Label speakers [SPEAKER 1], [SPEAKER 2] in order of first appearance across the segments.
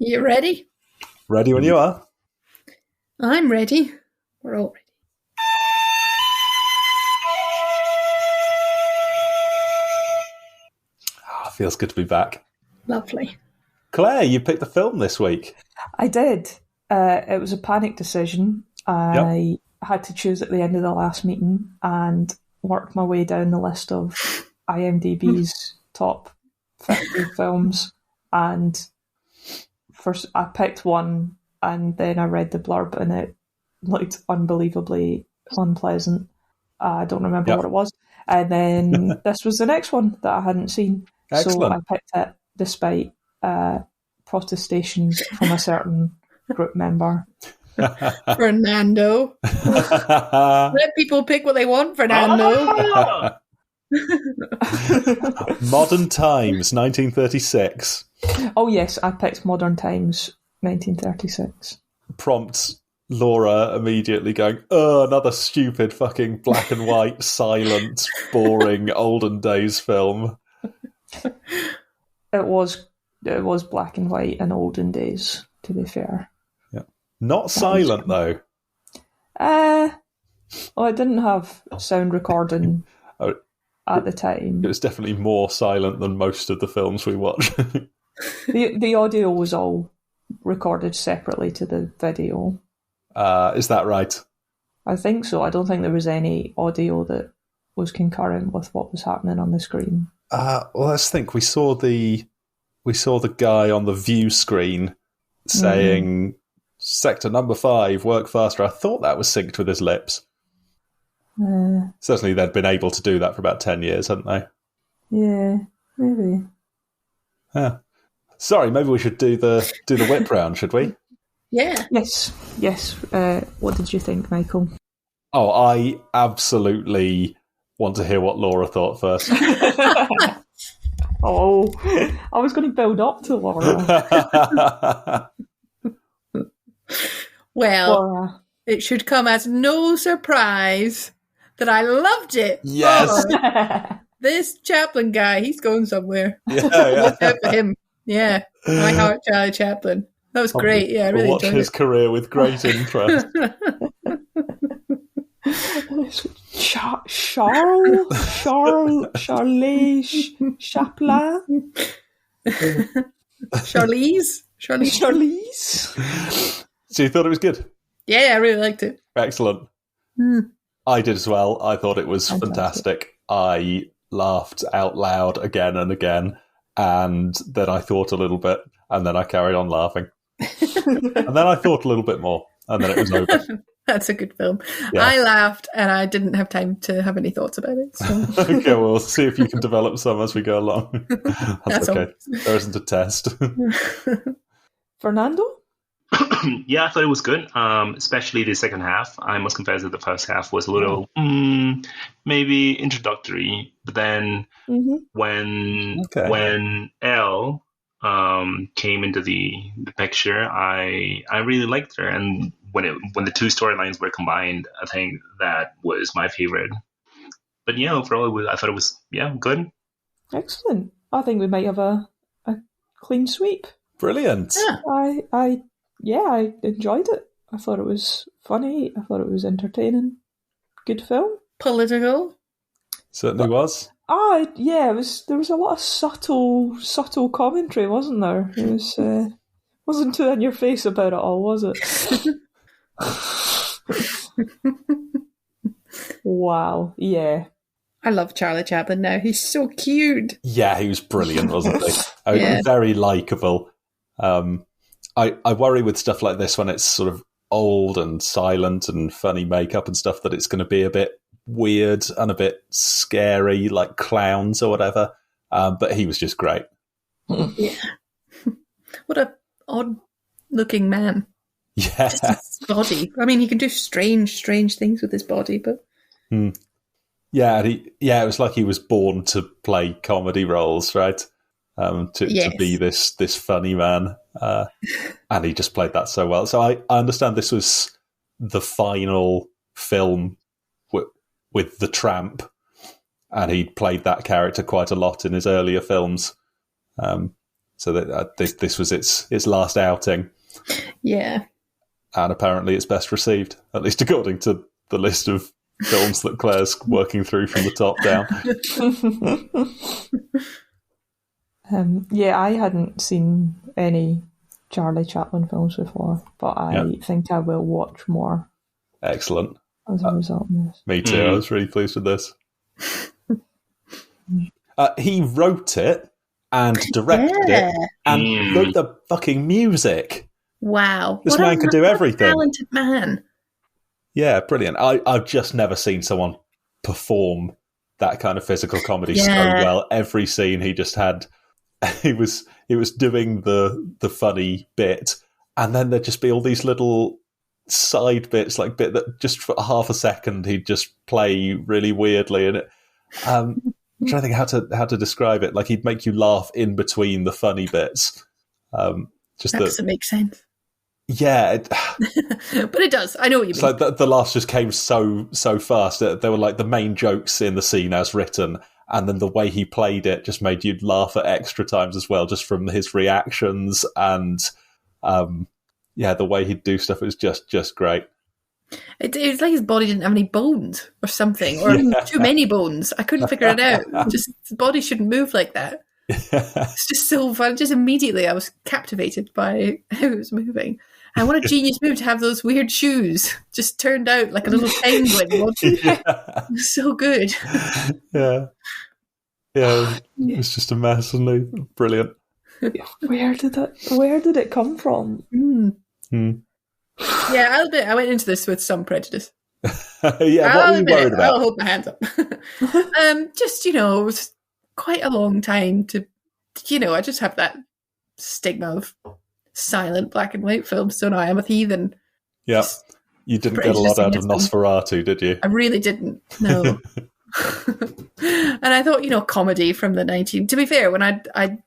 [SPEAKER 1] You ready?
[SPEAKER 2] Ready when you are.
[SPEAKER 1] I'm ready. We're all ready.
[SPEAKER 2] Feels good to be back.
[SPEAKER 1] Lovely.
[SPEAKER 2] Claire, you picked the film this week.
[SPEAKER 3] I did. It was a panic decision. I had to choose at the end of the last meeting and worked my way down the list of IMDb's top 50 films. And first, I picked one, and then I read the blurb, and it looked unbelievably unpleasant. I don't remember what it was. And then this was the next one that I hadn't seen.
[SPEAKER 2] Excellent.
[SPEAKER 3] So I picked it despite protestations from a certain group member.
[SPEAKER 1] Fernando. Let people pick what they want, Fernando.
[SPEAKER 2] Modern Times, 1936.
[SPEAKER 3] Oh yes, I picked Modern Times, 1936.
[SPEAKER 2] Prompts Laura immediately going, another stupid fucking black and white, silent, boring, olden days film.
[SPEAKER 3] It was black and white in olden days, to be fair.
[SPEAKER 2] Yeah. Not silent, though.
[SPEAKER 3] Well, it didn't have sound recording at the time.
[SPEAKER 2] It was definitely more silent than most of the films we watch.
[SPEAKER 3] The audio was all recorded separately to the video.
[SPEAKER 2] Is that right?
[SPEAKER 3] I think so. I don't think there was any audio that was concurrent with what was happening on the screen.
[SPEAKER 2] Well, let's think. We saw the guy on the view screen saying, Sector number 5, work faster. I thought that was synced with his lips. Certainly they'd been able to do that for about 10 years, hadn't they?
[SPEAKER 3] Yeah, maybe.
[SPEAKER 2] Yeah. Sorry, maybe we should do the whip round, should we?
[SPEAKER 1] Yeah.
[SPEAKER 3] Yes. What did you think, Michael?
[SPEAKER 2] Oh, I absolutely want to hear what Laura thought first.
[SPEAKER 3] Oh, I was going to build up to Laura.
[SPEAKER 1] Well,
[SPEAKER 3] Laura.
[SPEAKER 1] It should come as no surprise that I loved it.
[SPEAKER 2] Yes.
[SPEAKER 1] Oh, this Chaplin guy, he's going somewhere.
[SPEAKER 2] Yeah.
[SPEAKER 1] Watch out for him. Yeah. My heart, Charlie Chaplin. That was great. Yeah, I really
[SPEAKER 2] watch
[SPEAKER 1] enjoyed
[SPEAKER 2] his career with great interest.
[SPEAKER 3] Charles Chaplin? Charlize?
[SPEAKER 2] So you thought it was good?
[SPEAKER 1] Yeah, I really liked it.
[SPEAKER 2] Excellent. I did as well. I thought it was fantastic. I laughed out loud again and again, and then I thought a little bit, and then I carried on laughing. And then I thought a little bit more, and then it was over.
[SPEAKER 1] That's a good film.
[SPEAKER 2] Yeah.
[SPEAKER 1] I laughed, and I didn't have time to have any thoughts about it. So.
[SPEAKER 2] Okay, well, we'll see if you can develop some as we go along. That's okay. There isn't a test.
[SPEAKER 3] Fernando?
[SPEAKER 4] Yeah, I thought it was good, especially the second half. I must confess that the first half was a little maybe introductory, but then when Elle came into the picture, I really liked her, and when the two storylines were combined, I think that was my favorite. But yeah, overall, I thought it was good.
[SPEAKER 3] Excellent. I think we might have a clean sweep.
[SPEAKER 2] Brilliant.
[SPEAKER 3] Yeah. I enjoyed it. I thought it was funny. I thought it was entertaining. Good film.
[SPEAKER 1] Political.
[SPEAKER 2] Certainly was.
[SPEAKER 3] Yeah, there was a lot of subtle commentary, wasn't there? It was wasn't too in your face about it all, was it? Wow, yeah.
[SPEAKER 1] I love Charlie Chaplin now. He's so cute.
[SPEAKER 2] Yeah, he was brilliant, wasn't he? Very likeable. I worry with stuff like this when it's sort of old and silent and funny makeup and stuff that it's going to be a bit weird and a bit scary, like clowns or whatever. But he was just great.
[SPEAKER 1] Yeah. What a odd-looking man.
[SPEAKER 2] Yeah.
[SPEAKER 1] Just his body. I mean, he can do strange things with his body, but...
[SPEAKER 2] Yeah, it was like he was born to play comedy roles, right? To be this funny man. And he just played that so well. So I understand this was the final film with the Tramp, and he played that character quite a lot in his earlier films. So So that this was its last outing.
[SPEAKER 1] Yeah.
[SPEAKER 2] And apparently it's best received, at least according to the list of films that Claire's working through from the top down.
[SPEAKER 3] I hadn't seen any Charlie Chaplin films before, but I think I will watch more.
[SPEAKER 2] Excellent.
[SPEAKER 3] As a result of this.
[SPEAKER 2] Me too. I was really pleased with this. He wrote it and directed it and wrote the fucking music.
[SPEAKER 1] Wow.
[SPEAKER 2] This man could do everything.
[SPEAKER 1] Talented man.
[SPEAKER 2] Yeah, brilliant. I've just never seen someone perform that kind of physical comedy so well. Every scene he just had, he was doing the funny bit, and then there'd just be all these little side bits, like bit that just for half a second he'd just play really weirdly, and I'm trying to think how to describe it. Like he'd make you laugh in between the funny bits.
[SPEAKER 1] That doesn't make sense.
[SPEAKER 2] Yeah,
[SPEAKER 1] but it does. I know what you mean.
[SPEAKER 2] It's like the laughs just came so fast. They were like the main jokes in the scene as written, and then the way he played it just made you laugh at extra times as well, just from his reactions and the way he'd do stuff. It was just great.
[SPEAKER 1] It was like his body didn't have any bones or something, or too many bones. I couldn't figure it out. Just his body shouldn't move like that. It's just so fun. Just immediately I was captivated by how it was moving. And what a genius move to have those weird shoes just turned out like a little penguin. It was so good.
[SPEAKER 2] Yeah, it was just a mess, wasn't it? Brilliant.
[SPEAKER 3] Where did it come from?
[SPEAKER 1] Yeah, I'll admit I went into this with some prejudice.
[SPEAKER 2] What were you worried about?
[SPEAKER 1] I'll hold my hands up. Just, it was quite a long time to, I just have that stigma of silent black and white films, don't I? I'm a heathen.
[SPEAKER 2] Yeah. You didn't get a lot out of Nosferatu, did you?
[SPEAKER 1] I really didn't, no. And I thought, comedy from the to be fair, when I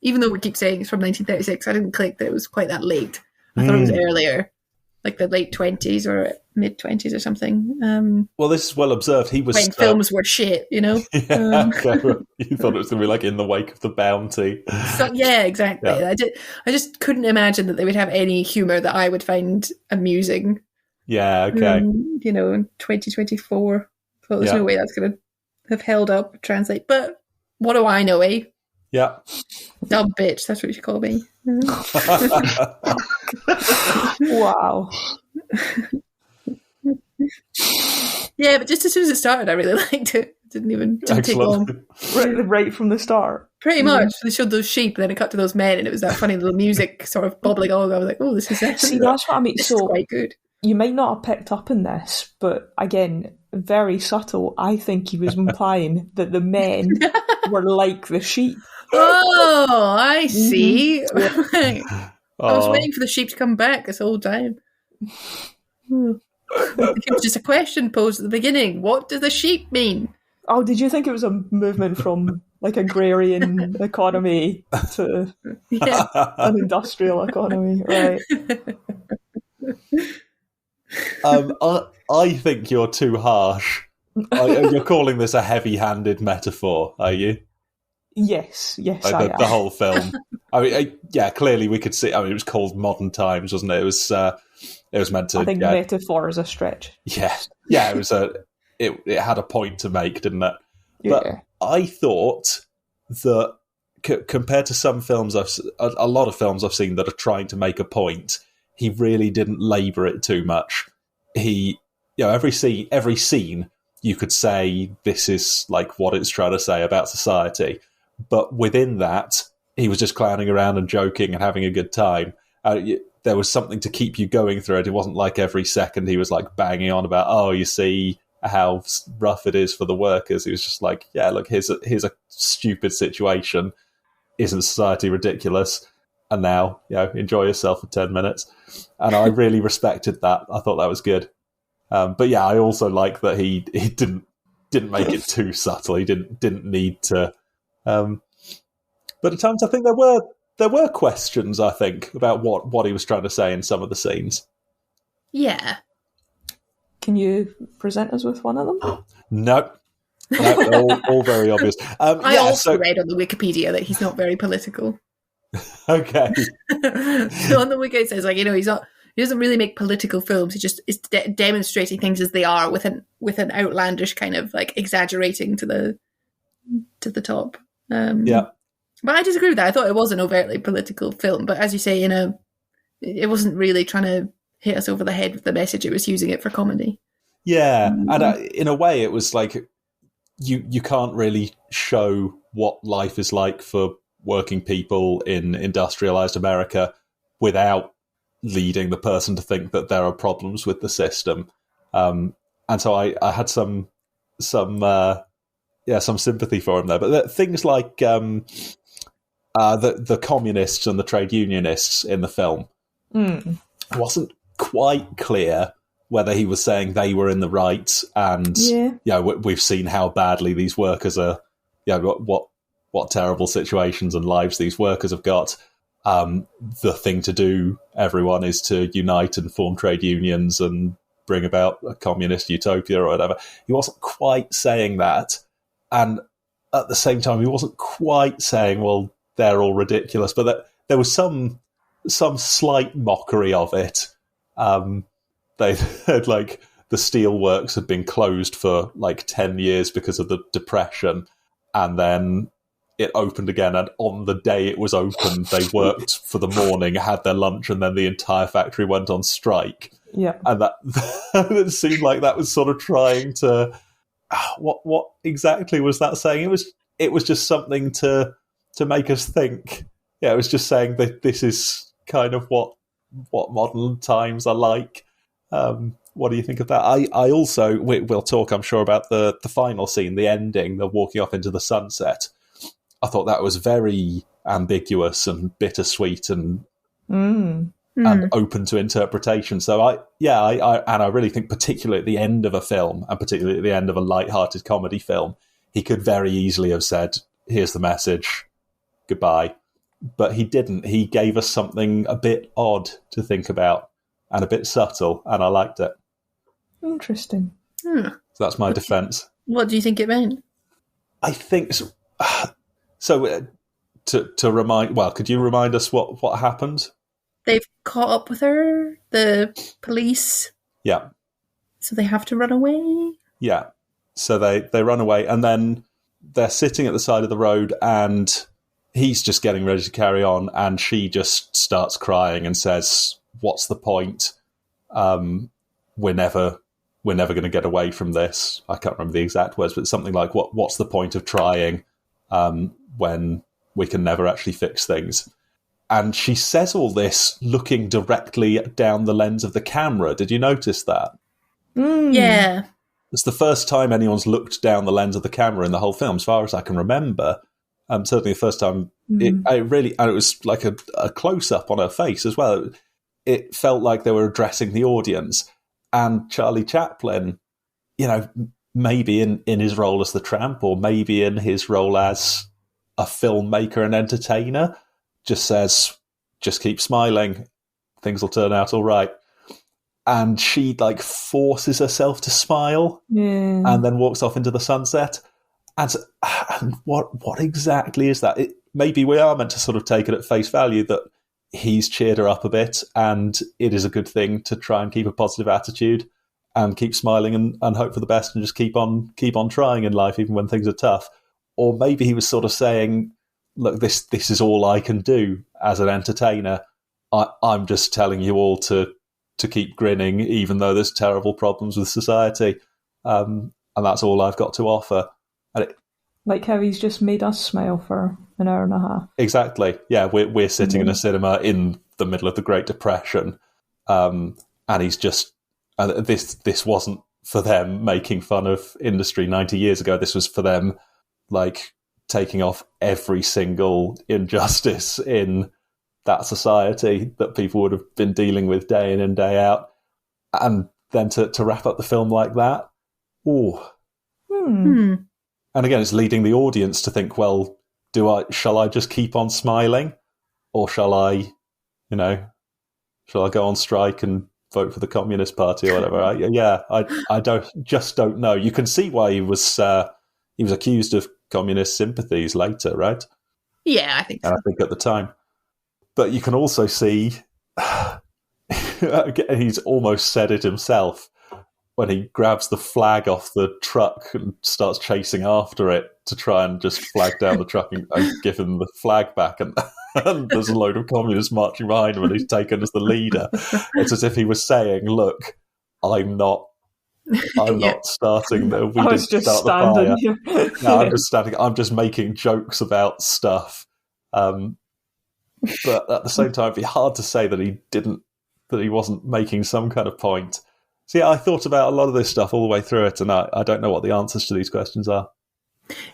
[SPEAKER 1] even though we keep saying it's from 1936, I didn't click that it was quite that late. I thought it was earlier, like the late 20s or mid 20s or something.
[SPEAKER 2] Well, this is well observed. He was
[SPEAKER 1] when films were shit,
[SPEAKER 2] Okay. You thought it was going to be like In the Wake of the Bounty.
[SPEAKER 1] So, yeah, exactly.
[SPEAKER 2] Yeah.
[SPEAKER 1] I just couldn't imagine that they would have any humour that I would find amusing.
[SPEAKER 2] Yeah, okay.
[SPEAKER 1] In 2024. So there's no way that's going to have held up, translate. But what do I know, eh?
[SPEAKER 2] Yeah.
[SPEAKER 1] Dumb bitch, that's what you call me.
[SPEAKER 3] Wow.
[SPEAKER 1] Yeah, but just as soon as it started, I really liked it. Didn't take long.
[SPEAKER 3] Right from the start.
[SPEAKER 1] Pretty much. They showed those sheep, and then it cut to those men, and it was that funny little music sort of bubbling along. I was like, oh, this is it.
[SPEAKER 3] See, that's what I mean.
[SPEAKER 1] This is quite good.
[SPEAKER 3] You might not have picked up on this, but again, very subtle. I think he was implying that the men were like the sheep.
[SPEAKER 1] Oh, I see. I was waiting for the sheep to come back this whole time. It was just a question posed at the beginning. What does the sheep mean?
[SPEAKER 3] Oh, did you think it was a movement from like agrarian economy to an industrial economy? Right.
[SPEAKER 2] I think you're too harsh. You're calling this a heavy-handed metaphor, are you?
[SPEAKER 3] Yes,
[SPEAKER 2] like the whole film. I mean, clearly we could see. I mean, it was called Modern Times, wasn't it? It was meant to.
[SPEAKER 3] I think metaphor is a stretch.
[SPEAKER 2] Yeah, it was it had a point to make, didn't it?
[SPEAKER 3] Yeah.
[SPEAKER 2] But I thought that compared to some films a lot of films I've seen that are trying to make a point, he really didn't labour it too much. He, every scene you could say this is like what it's trying to say about society. But within that, he was just clowning around and joking and having a good time. There was something to keep you going through it. It wasn't like every second he was like banging on about, oh, you see how rough it is for the workers. He was just like, yeah, look, here's a stupid situation. Isn't society ridiculous? And now, enjoy yourself for 10 minutes. And I really respected that. I thought that was good. But yeah, I also like that he didn't make it too subtle. He didn't need to. But at times, I think there were questions. I think about what he was trying to say in some of the scenes.
[SPEAKER 1] Yeah.
[SPEAKER 3] Can you present us with one of them?
[SPEAKER 2] No, all very obvious.
[SPEAKER 1] I also read on the Wikipedia that he's not very political.
[SPEAKER 2] Okay.
[SPEAKER 1] So on the wiki it says, like, he doesn't really make political films. He just is demonstrating things as they are with an outlandish kind of like exaggerating to the top.
[SPEAKER 2] Yeah.
[SPEAKER 1] But I disagree with that. I thought it was an overtly political film, but as you say, it wasn't really trying to hit us over the head with the message. It was using it for comedy.
[SPEAKER 2] Yeah, and in a way, it was like you can't really show what life is like for working people in industrialized America without leading the person to think that there are problems with the system. And so I had some sympathy for him there. But things like the communists and the trade unionists in the film, it wasn't quite clear whether he was saying they were in the right, and we've seen how badly these workers are, what terrible situations and lives these workers have got. The thing to do, everyone, is to unite and form trade unions and bring about a communist utopia or whatever. He wasn't quite saying that, and at the same time, he wasn't quite saying, well, they're all ridiculous, but there was some slight mockery of it. They had, like, the steel works had been closed for like 10 years because of the Depression, and then it opened again, and on the day it was open, they worked for the morning, had their lunch, and then the entire factory went on strike.
[SPEAKER 3] Yeah.
[SPEAKER 2] And that it seemed like that was sort of trying to... What exactly was that saying? It was just something to make us think. Yeah, it was just saying that this is kind of what modern times are like. What do you think of that? I also, we'll talk, I'm sure, about the final scene, the ending, the walking off into the sunset. I thought that was very ambiguous and bittersweet and open to interpretation. So I really think, particularly at the end of a film, and particularly at the end of a light-hearted comedy film, he could very easily have said, "Here's the message, goodbye." But he didn't. He gave us something a bit odd to think about and a bit subtle, and I liked it.
[SPEAKER 3] Interesting.
[SPEAKER 2] So that's my defence.
[SPEAKER 1] What do you think it meant?
[SPEAKER 2] I think so. To remind, could you remind us what happened?
[SPEAKER 1] They've caught up with her, the police.
[SPEAKER 2] Yeah.
[SPEAKER 1] So they have to run away.
[SPEAKER 2] Yeah. So they run away, and then they're sitting at the side of the road, and he's just getting ready to carry on, and she just starts crying and says, "What's the point? We're never going to get away from this." I can't remember the exact words, but something like, "What's the point of trying when we can never actually fix things?" And she says all this looking directly down the lens of the camera. Did you notice that?
[SPEAKER 1] Yeah.
[SPEAKER 2] It's the first time anyone's looked down the lens of the camera in the whole film, as far as I can remember. Certainly the first time. It was like a close-up on her face as well. It felt like they were addressing the audience. And Charlie Chaplin, maybe in his role as the tramp, or maybe in his role as a filmmaker and entertainer, just says, "Just keep smiling, things will turn out all right." And she forces herself to smile, and then walks off into the sunset. And what exactly is that? Maybe we are meant to sort of take it at face value that he's cheered her up a bit, and it is a good thing to try and keep a positive attitude and keep smiling and hope for the best, and just keep on trying in life even when things are tough. Or maybe he was sort of saying, "Look, this is all I can do as an entertainer. I'm just telling you all to keep grinning, even though there's terrible problems with society, and that's all I've got to offer." And
[SPEAKER 3] like how he's just made us smile for an hour and a half.
[SPEAKER 2] Exactly. Yeah, we're sitting in a cinema in the middle of the Great Depression, and he's just this wasn't for them making fun of industry 90 years ago. This was for them taking off every single injustice in that society that people would have been dealing with day in and day out, and then to wrap up the film like that. And again, it's leading the audience to think, well, shall I just keep on smiling, or shall I go on strike and vote for the Communist Party or whatever? I don't know. You can see why he was accused of communist sympathies later, right?
[SPEAKER 1] Yeah, I think so.
[SPEAKER 2] And I think at the time. But you can also see, he's almost said it himself, when he grabs the flag off the truck and starts chasing after it to try and just flag down the truck and give him the flag back. And there's a load of communists marching behind him and he's taken as the leader. It's as if he was saying, look, I'm not starting. We didn't start the fire. No, I'm just standing. I'm just making jokes about stuff. But at the same time, it'd be hard to say that he wasn't making some kind of point. So yeah, I thought about a lot of this stuff all the way through it, and I don't know what the answers to these questions are.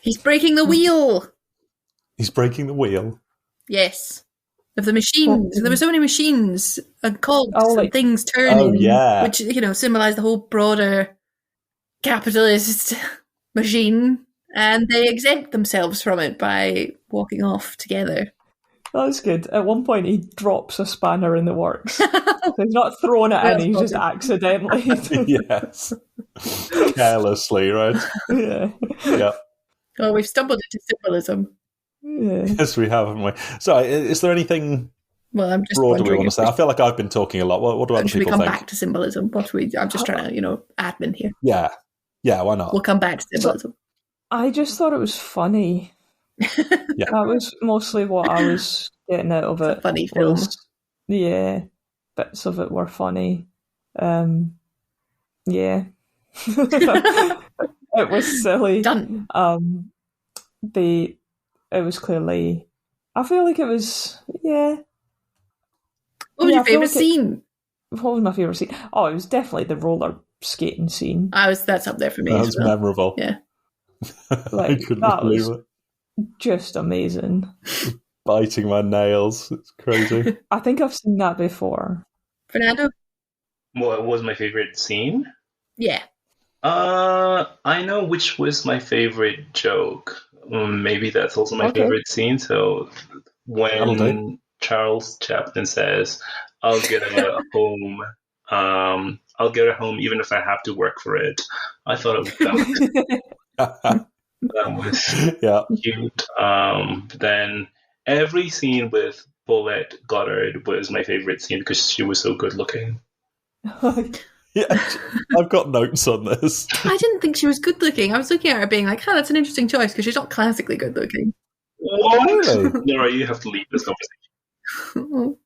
[SPEAKER 1] He's breaking the wheel.
[SPEAKER 2] He's breaking the wheel.
[SPEAKER 1] Yes. Of the machines. There were so many machines and cogs and things turning, which, symbolise the whole broader capitalist machine, and they exempt themselves from it by walking off together.
[SPEAKER 3] That's good. At one point, he drops a spanner in the works. So he's not throwing it in, he's just accidentally.
[SPEAKER 2] Yes. Carelessly, right?
[SPEAKER 3] Yeah.
[SPEAKER 2] Yeah.
[SPEAKER 1] Oh, we've stumbled into symbolism.
[SPEAKER 3] Yeah.
[SPEAKER 2] Yes, we have, haven't we? So, is there anything
[SPEAKER 1] I'm just
[SPEAKER 2] broader we want to say? I feel like I've been talking a lot. What do other people think?
[SPEAKER 1] Should we come back to symbolism? I'm just trying to, admin here.
[SPEAKER 2] Yeah. Yeah, why not?
[SPEAKER 1] We'll come back to symbolism.
[SPEAKER 3] I just thought it was funny.
[SPEAKER 2] Yeah.
[SPEAKER 3] That was mostly what I was getting out of it.
[SPEAKER 1] It's a funny film.
[SPEAKER 3] Yeah, bits of it were funny. Yeah. It was silly.
[SPEAKER 1] Done.
[SPEAKER 3] It was clearly... I feel like it was... Yeah.
[SPEAKER 1] What was your favourite scene?
[SPEAKER 3] What was my favourite scene? Oh, it was definitely the roller skating scene.
[SPEAKER 1] That's up there for me.
[SPEAKER 2] That was memorable.
[SPEAKER 1] Yeah.
[SPEAKER 2] I couldn't believe it.
[SPEAKER 3] Just amazing.
[SPEAKER 2] Biting my nails. It's crazy.
[SPEAKER 3] I think I've seen that before.
[SPEAKER 1] Fernando?
[SPEAKER 4] What was my favorite scene?
[SPEAKER 1] Yeah.
[SPEAKER 4] I know which was my favorite joke. Maybe that's also my favorite scene. So when Charles Chaplin says, I'll get a home. I'll get a home even if I have to work for it. I thought that was cute. Then every scene with Paulette Goddard was my favorite scene because she was so good looking.
[SPEAKER 2] Yeah, I've got notes on this.
[SPEAKER 1] I didn't think she was good looking. I was looking at her being like, that's an interesting choice because she's not classically good looking.
[SPEAKER 4] What?
[SPEAKER 2] Really?
[SPEAKER 4] Laura, you have to leave this conversation.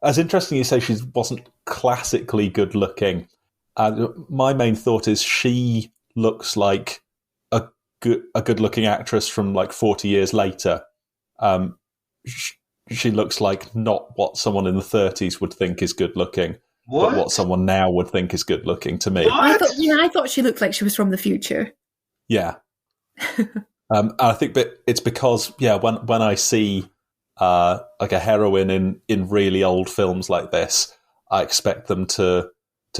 [SPEAKER 2] As interesting you say she wasn't classically good looking. My main thought is she looks like a good looking actress from like 40 years later. She looks like not what someone in the 30s would think is good looking. But what someone now would think is good looking to me.
[SPEAKER 1] I thought she looked like she was from the future.
[SPEAKER 2] Yeah. I think that it's because, when I see like a heroine in really old films like this, I expect them to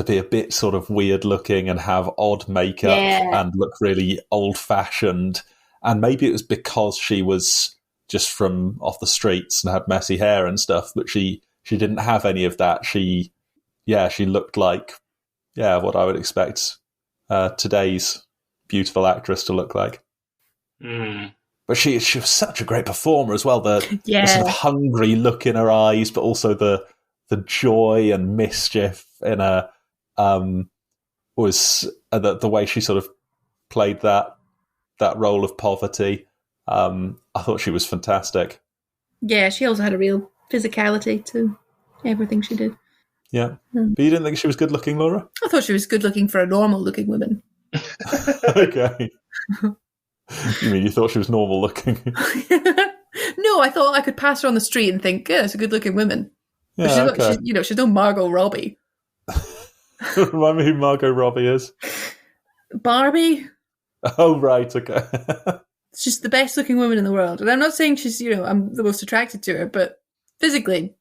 [SPEAKER 2] be a bit sort of weird looking and have odd makeup and look really old fashioned. And maybe it was because she was just from off the streets and had messy hair and stuff, but she didn't have any of that. She looked like, what I would expect today's beautiful actress to look like.
[SPEAKER 4] Mm.
[SPEAKER 2] But she was such a great performer as well. The sort of hungry look in her eyes, but also the joy and mischief in her was the way she sort of played that role of poverty. I thought she was fantastic.
[SPEAKER 1] Yeah, she also had a real physicality to everything she did.
[SPEAKER 2] Yeah. But you didn't think she was good looking, Laura?
[SPEAKER 1] I thought she was good looking for a normal looking woman.
[SPEAKER 2] Okay. You mean you thought she was normal looking?
[SPEAKER 1] No, I thought I could pass her on the street and think, it's a good looking woman.
[SPEAKER 2] Yeah,
[SPEAKER 1] she's no Margot Robbie.
[SPEAKER 2] Remind me who Margot Robbie is.
[SPEAKER 1] Barbie.
[SPEAKER 2] Oh, right, okay.
[SPEAKER 1] She's the best looking woman in the world. And I'm not saying she's, I'm the most attracted to her, but physically,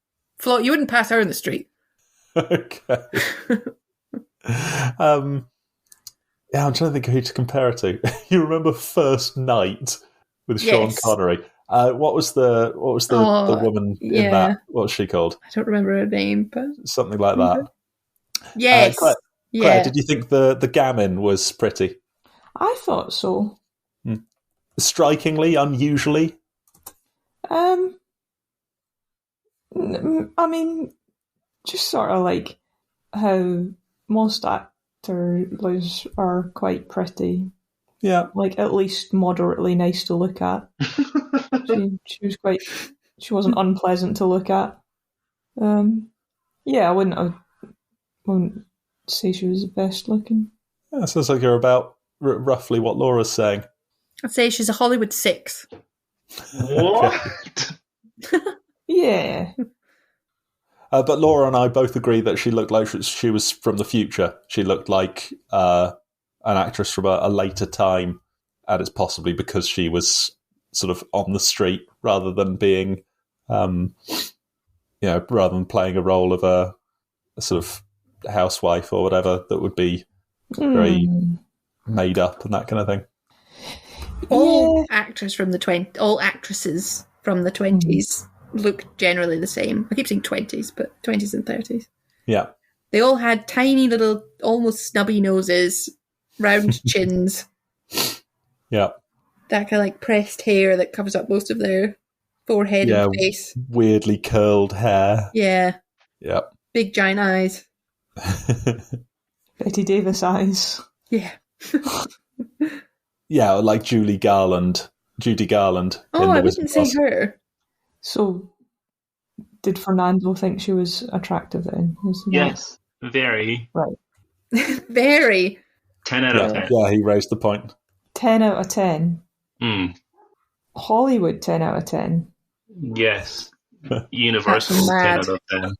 [SPEAKER 1] you wouldn't pass her in the street.
[SPEAKER 2] Okay. I'm trying to think of who to compare it to. You remember First Night with Sean Connery? What was the woman in that? What was she called?
[SPEAKER 1] I don't remember her name, but
[SPEAKER 2] something like that.
[SPEAKER 1] Yes.
[SPEAKER 2] Claire, did you think the gammon was pretty?
[SPEAKER 3] I thought so.
[SPEAKER 2] Strikingly, unusually.
[SPEAKER 3] I mean, just sort of like how most actors are quite pretty.
[SPEAKER 2] Yeah.
[SPEAKER 3] Like, at least moderately nice to look at. She wasn't unpleasant to look at. Yeah, I wouldn't say she was the best looking.
[SPEAKER 2] Yeah, sounds like you're about roughly what Laura's saying.
[SPEAKER 1] I'd say she's a Hollywood 6.
[SPEAKER 4] What?
[SPEAKER 3] Yeah.
[SPEAKER 2] But Laura and I both agree that she looked like she was from the future. She looked like an actress from a later time, and it's possibly because she was sort of on the street rather than being, rather than playing a role of a sort of housewife or whatever that would be very made up and that kind of thing.
[SPEAKER 1] All actresses from the 20s look generally the same. I keep saying 20s, but 20s and 30s.
[SPEAKER 2] Yeah.
[SPEAKER 1] They all had tiny little, almost snubby noses, round chins.
[SPEAKER 2] Yeah.
[SPEAKER 1] That kind of like pressed hair that covers up most of their forehead and face.
[SPEAKER 2] Weirdly curled hair.
[SPEAKER 1] Yeah.
[SPEAKER 2] Yeah.
[SPEAKER 1] Big giant eyes.
[SPEAKER 3] Betty Davis eyes.
[SPEAKER 1] Yeah.
[SPEAKER 2] Yeah, like Judy Garland.
[SPEAKER 1] Oh, I wouldn't say her.
[SPEAKER 3] So, did Fernando think she was attractive then?
[SPEAKER 4] Yes, very.
[SPEAKER 3] Right.
[SPEAKER 1] Very.
[SPEAKER 4] 10 out of 10.
[SPEAKER 2] Yeah, he raised the point.
[SPEAKER 3] 10 out of 10. Hollywood 10 out of 10.
[SPEAKER 4] Yes. Universal 10 out of 10.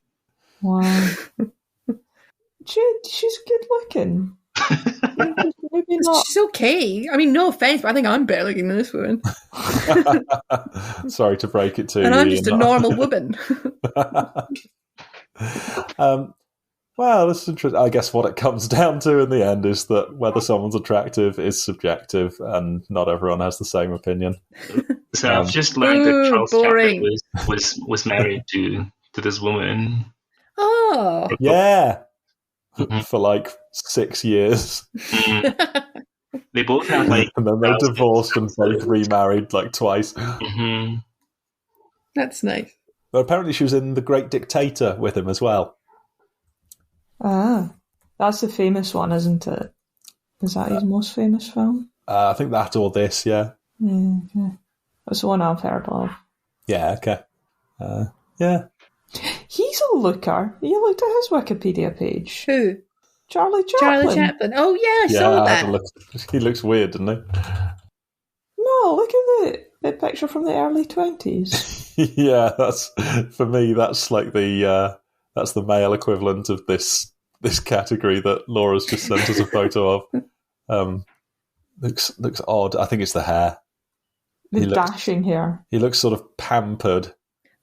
[SPEAKER 3] Wow. She's good looking. Maybe not.
[SPEAKER 1] She's okay. I mean, no offense, but I think I'm better looking than this woman.
[SPEAKER 2] Sorry to break it to you.
[SPEAKER 1] And I'm just a normal woman.
[SPEAKER 2] Well, that's interesting. I guess what it comes down to in the end is that whether someone's attractive is subjective, and not everyone has the same opinion.
[SPEAKER 4] So I've just learned that Charles
[SPEAKER 1] boring.
[SPEAKER 4] Chaplin was married to this woman.
[SPEAKER 1] Oh.
[SPEAKER 2] Yeah. For like 6 years.
[SPEAKER 4] They both have like...
[SPEAKER 2] And then they divorced and both remarried like twice.
[SPEAKER 1] That's nice.
[SPEAKER 2] But apparently she was in The Great Dictator with him as well.
[SPEAKER 3] Ah, that's the famous one, isn't it? Is that his most famous film?
[SPEAKER 2] I think that or this, yeah.
[SPEAKER 3] Yeah, okay. That's the one I've heard of.
[SPEAKER 2] Yeah, okay. Yeah.
[SPEAKER 3] He's a looker. You looked at his Wikipedia page.
[SPEAKER 1] Who?
[SPEAKER 3] Charlie Chaplin.
[SPEAKER 1] Charlie Chaplin. Oh, yeah, I saw that.
[SPEAKER 2] He looks weird, doesn't he?
[SPEAKER 3] No, look at the picture from the early 20s.
[SPEAKER 2] Yeah, that's for me. That's like that's the male equivalent of this category that Laura's just sent us a photo of. Looks odd. I think it's the hair.
[SPEAKER 3] Dashing hair.
[SPEAKER 2] He looks sort of pampered.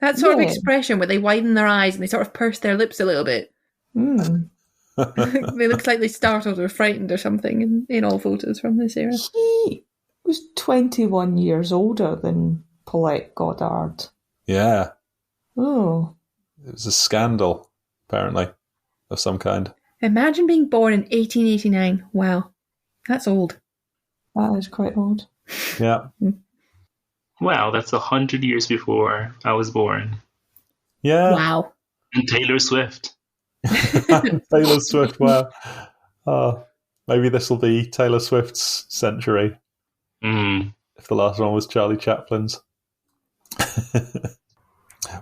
[SPEAKER 1] That sort of expression where they widen their eyes and they sort of purse their lips a little bit. They look slightly startled or frightened or something in all photos from this era.
[SPEAKER 3] He was 21 years older than Paulette Goddard.
[SPEAKER 2] Yeah.
[SPEAKER 3] Oh.
[SPEAKER 2] It was a scandal, apparently, of some kind.
[SPEAKER 1] Imagine being born in 1889. Wow. That's old.
[SPEAKER 3] That is quite old.
[SPEAKER 2] Yeah.
[SPEAKER 4] Wow, that's 100 years before I was born.
[SPEAKER 2] Yeah.
[SPEAKER 1] Wow.
[SPEAKER 4] And Taylor Swift.
[SPEAKER 2] Taylor Swift, wow. Oh, maybe this will be Taylor Swift's century. If the last one was Charlie Chaplin's.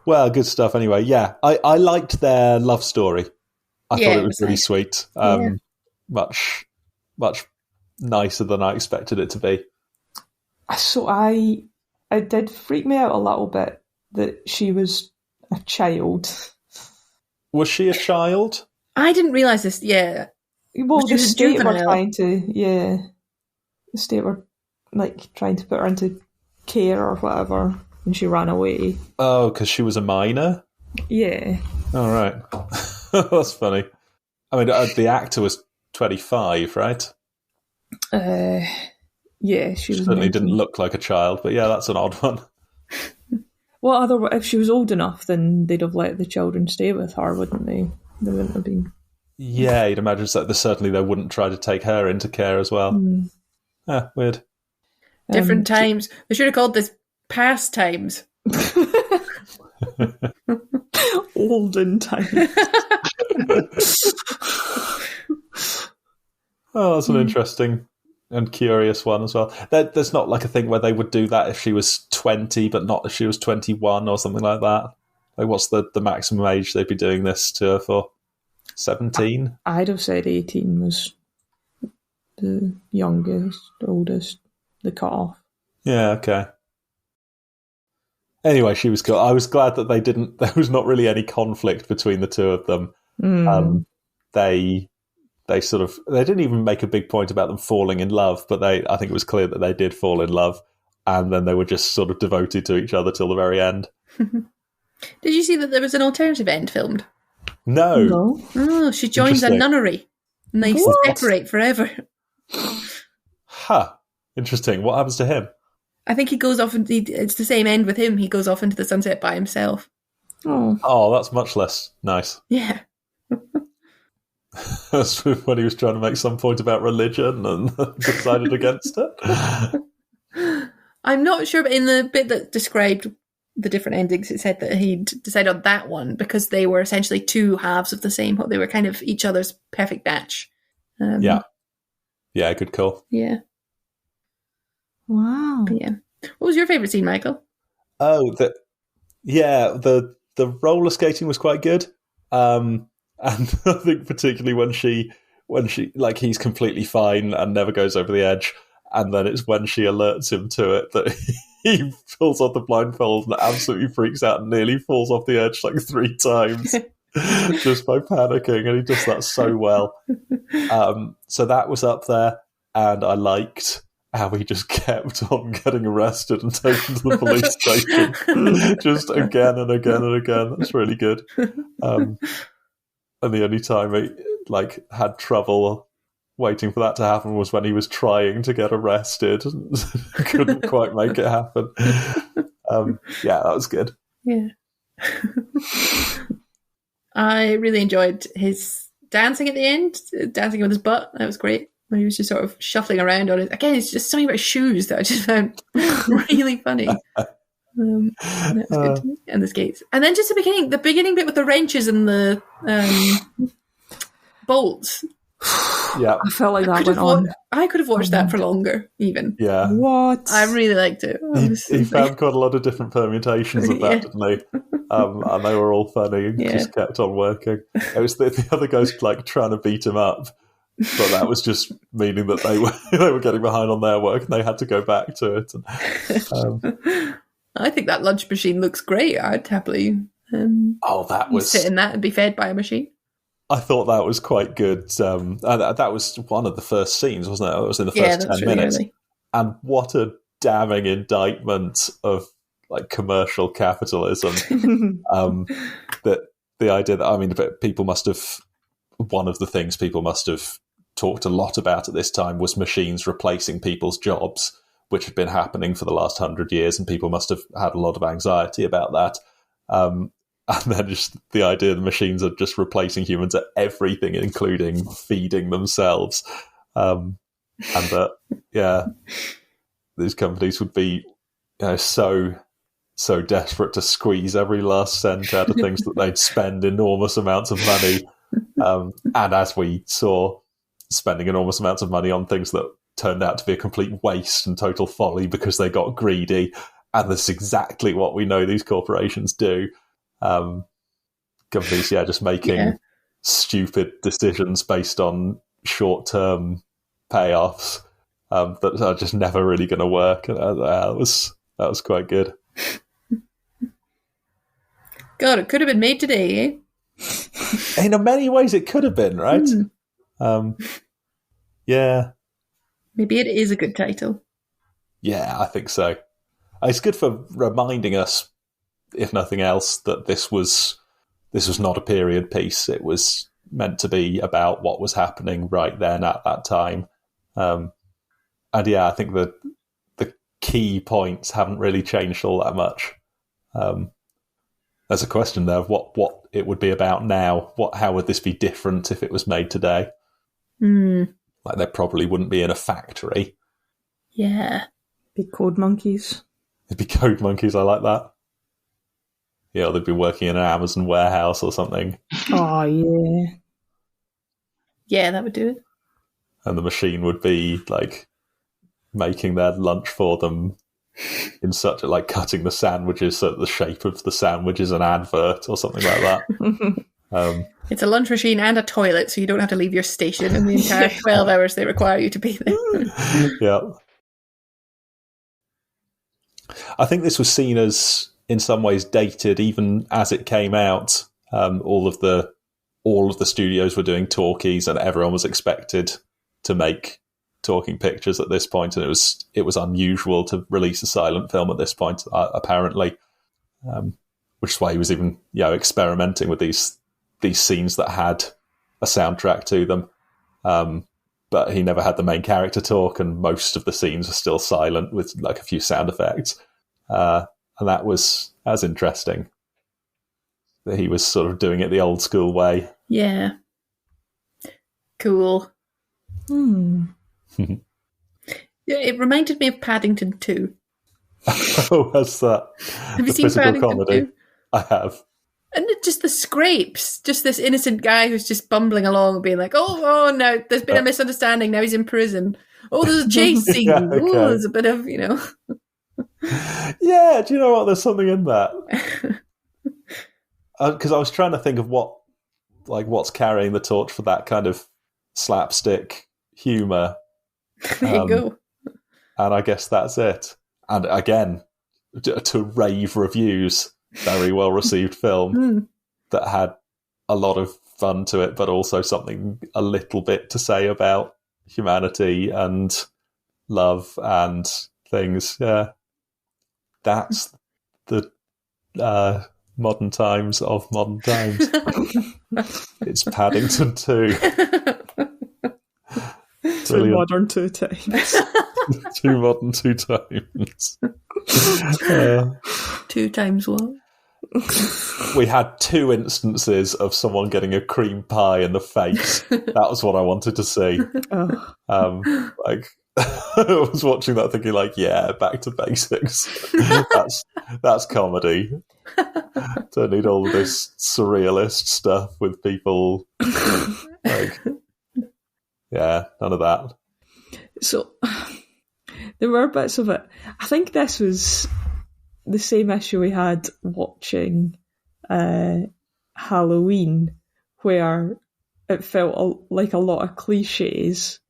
[SPEAKER 2] Well, good stuff anyway. Yeah, I liked their love story. I thought it was really sweet. Much nicer than I expected it to be.
[SPEAKER 3] So it did freak me out a little bit that she was a child.
[SPEAKER 2] Was she a child?
[SPEAKER 1] I didn't realise this. Yeah.
[SPEAKER 3] Well, the state were
[SPEAKER 1] juvenile.
[SPEAKER 3] the state were like trying to put her into care or whatever, and she ran away.
[SPEAKER 2] Oh, because she was a minor?
[SPEAKER 3] Yeah.
[SPEAKER 2] All right. That's funny. I mean, the actor was 25, right?
[SPEAKER 3] Yeah, she was
[SPEAKER 2] certainly didn't look like a child, but yeah, that's an odd one.
[SPEAKER 3] Well, if she was old enough, then they'd have let the children stay with her, wouldn't they? They wouldn't have been.
[SPEAKER 2] Yeah, you'd imagine that certainly they wouldn't try to take her into care as well. Weird.
[SPEAKER 1] Different times. They should have called this past times.
[SPEAKER 3] Olden times.
[SPEAKER 2] Oh, that's an interesting and curious one as well. There's not like a thing where they would do that if she was 20, but not if she was 21 or something like that. Like, what's the maximum age they'd be doing this to her for? 17?
[SPEAKER 3] I'd have said 18 was the youngest, oldest, the cut-off.
[SPEAKER 2] Yeah, okay. Anyway, she was cool. I was glad that there was not really any conflict between the two of them. They didn't even make a big point about them falling in love, but I think it was clear that they did fall in love, and then they were just sort of devoted to each other till the very end.
[SPEAKER 1] Did you see that there was an alternative end filmed?
[SPEAKER 2] No.
[SPEAKER 1] Oh, she joins a nunnery, and they separate forever.
[SPEAKER 2] Huh. Interesting. What happens to him?
[SPEAKER 1] I think he goes off, and it's the same end with him. He goes off into the sunset by himself.
[SPEAKER 2] Oh, that's much less nice.
[SPEAKER 1] Yeah.
[SPEAKER 2] That's when he was trying to make some point about religion and decided against it.
[SPEAKER 1] I'm not sure, but in the bit that described the different endings, it said that he'd decided on that one because they were essentially two halves of the same whole. They were kind of each other's perfect match.
[SPEAKER 2] Yeah, good call.
[SPEAKER 1] Yeah.
[SPEAKER 3] Wow.
[SPEAKER 1] But yeah. What was your favourite scene, Michael?
[SPEAKER 2] Oh, the roller skating was quite good. And I think particularly when she like, he's completely fine and never goes over the edge, and then it's when she alerts him to it that he pulls off the blindfold and absolutely freaks out and nearly falls off the edge like 3 times just by panicking, and he does that so well. So that was up there, and I liked how he just kept on getting arrested and taken to the police station just again and again and again. That's really good. And the only time he had trouble waiting for that to happen was when he was trying to get arrested and couldn't quite make it happen. Yeah, that was good.
[SPEAKER 1] Yeah. I really enjoyed his dancing at the end, dancing with his butt. That was great. When he was just sort of shuffling around on it. Again, it's just something about shoes that I just found really funny. That was good. And the skates. And then just the beginning bit with the wrenches and the bolts.
[SPEAKER 2] Yeah.
[SPEAKER 3] I felt like that went on.
[SPEAKER 1] I could have watched that for longer, even.
[SPEAKER 2] Yeah.
[SPEAKER 3] What?
[SPEAKER 1] I really liked it.
[SPEAKER 2] He found quite a lot of different permutations of that, didn't he? And they were all funny and just kept on working. It was the other guys trying to beat him up. But that was just meaning that they were getting behind on their work and they had to go back to it. And,
[SPEAKER 1] I think that lunch machine looks great. I'd happily sit in that and be fed by a machine.
[SPEAKER 2] I thought that was quite good. And that was one of the first scenes, wasn't it? It was in the first 10 minutes. Early. And what a damning indictment of commercial capitalism. That the idea that, people must have, one of the things people must have talked a lot about at this time was machines replacing people's jobs, which had been happening for the last 100 years, and people must have had a lot of anxiety about that. And then just the idea the machines are just replacing humans at everything, including feeding themselves. And that, these companies would be so desperate to squeeze every last cent out of things that they'd spend enormous amounts of money. And as we saw, spending enormous amounts of money on things that turned out to be a complete waste and total folly because they got greedy. And that's exactly what we know these corporations do. Companies, just making stupid decisions based on short-term payoffs that are just never really going to work. And that was quite good.
[SPEAKER 1] God, it could have been made today, eh?
[SPEAKER 2] In many ways, it could have been, right? Yeah.
[SPEAKER 1] Maybe it is a good title.
[SPEAKER 2] Yeah, I think so. It's good for reminding us, if nothing else, that this was not a period piece. It was meant to be about what was happening right then at that time. And I think the key points haven't really changed all that much. There's a question there of what it would be about now. How would this be different if it was made today? They probably wouldn't be in a factory.
[SPEAKER 1] Yeah.
[SPEAKER 3] Be code monkeys.
[SPEAKER 2] It'd be code monkeys. I like that. You know, they'd be working in an Amazon warehouse or something.
[SPEAKER 3] Oh, yeah.
[SPEAKER 1] Yeah, that would do it.
[SPEAKER 2] And the machine would be, like, making their lunch for them in such a, like, cutting the sandwiches so that the shape of the sandwich is an advert or something like that.
[SPEAKER 1] It's a lunch machine and a toilet, so you don't have to leave your station in the entire 12 hours they require you to be there.
[SPEAKER 2] Yeah. I think this was seen as, in some ways, dated even as it came out. All of the studios were doing talkies, and everyone was expected to make talking pictures at this point, and it was unusual to release a silent film at this point, apparently, which is why he was even experimenting with these scenes that had a soundtrack to them. But he never had the main character talk, and most of the scenes are still silent with like a few sound effects. And that was interesting. That he was sort of doing it the old school way.
[SPEAKER 1] Yeah. Cool. Yeah, it reminded me of Paddington 2.
[SPEAKER 2] Oh, what's that?
[SPEAKER 1] Have you seen Paddington 2?
[SPEAKER 2] I have.
[SPEAKER 1] And just the scrapes, just this innocent guy who's just bumbling along and being like, oh no, there's been a misunderstanding, now he's in prison. Oh, there's a chase scene.
[SPEAKER 2] Yeah, okay.
[SPEAKER 1] Oh, there's a bit of,
[SPEAKER 2] Yeah, do you know what? There's something in that. Because I was trying to think of what's carrying the torch for that kind of slapstick humour.
[SPEAKER 1] There you go.
[SPEAKER 2] And I guess that's it. And again, to rave reviews, very well received film that had a lot of fun to it, but also something a little bit to say about humanity and love and things. Yeah, that's the modern times of modern times. It's Paddington 2.
[SPEAKER 3] Too modern 2 times.
[SPEAKER 2] Too modern 2 times.
[SPEAKER 1] 2 times what?
[SPEAKER 2] We had 2 instances of someone getting a cream pie in the face. That was what I wanted to see. I was watching that thinking back to basics. That's comedy. Don't need all of this surrealist stuff with people none of that.
[SPEAKER 3] So there were bits of it. I think this was the same issue we had watching Halloween, where it felt like a lot of cliches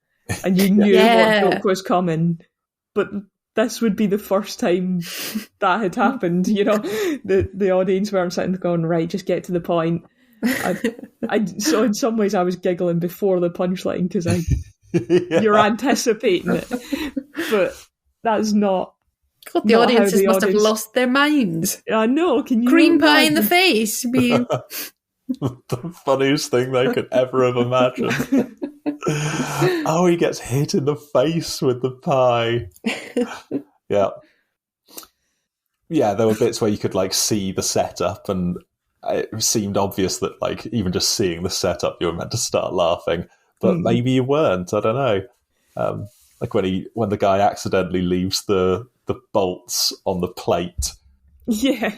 [SPEAKER 3] and you knew what joke was coming, but this would be the first time that had happened. The audience weren't sitting going, right, just get to the point. So in some ways I was giggling before the punchline because you're anticipating it, but that's not.
[SPEAKER 1] God, the audiences must have lost their minds.
[SPEAKER 3] I know. Can you
[SPEAKER 1] cream pie in the face?
[SPEAKER 2] The funniest thing they could ever have imagined. Oh, he gets hit in the face with the pie. Yeah. There were bits where you could see the setup, and it seemed obvious that even just seeing the setup, you were meant to start laughing, but maybe you weren't. I don't know. When the guy accidentally leaves the bolts on the plate.
[SPEAKER 3] Yeah.